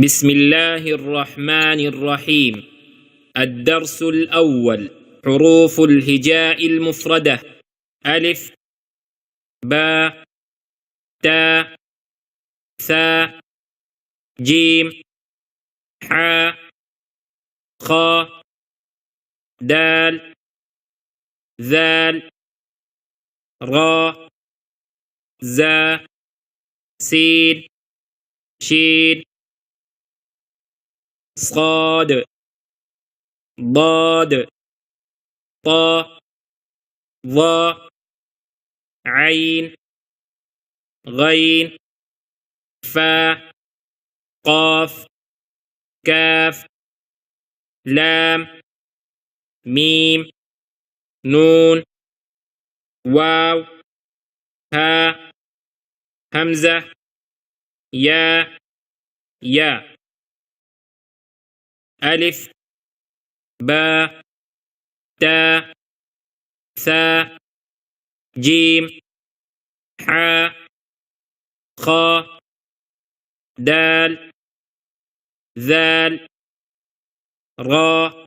بسم الله الرحمن الرحيم. الدرس الأول: حروف الهجاء المفردة: ألف، باء، تاء، ثاء، جيم، حاء، خاء، دال، ذال، راء، زاء، سين، شين، صاد، ضاد، طاء، ظاء، عين، غين، فاء، قاف، كاف، لام، ميم، نون، واو، هاء، همزة، ياء، ياء. ألف، باء، تاء، ثاء، جيم، حاء، خاء، دال، ذال، راء،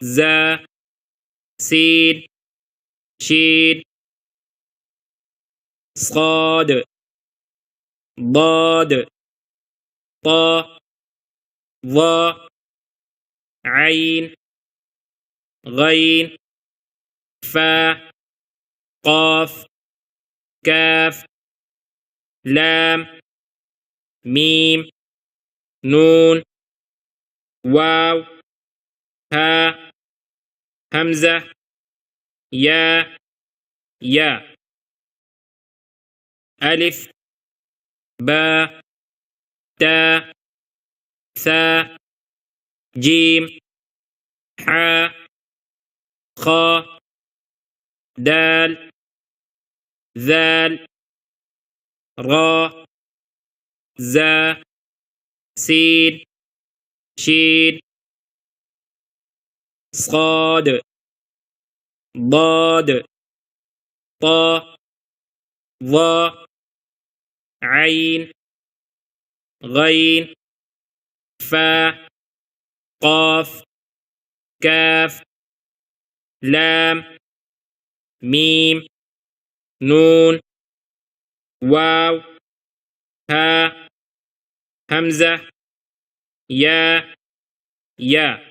زاء، سين، شين، صاد، ضاد، طاء، ظاء، عين، غين، فاء، قاف، كاف، لام، ميم، نون، واو، هاء، همزة، ياء، ياء. ألف، باء، تاء، ثاء، جيم، حاء، خاء، دال، ذال، راء، زاء، سين، شين، صاد، ضاد، طاء، ظاء، عين، غين، فاء، قاف، كاف، لام، ميم، نون، واو، هاء، همزة، ياء، ياء.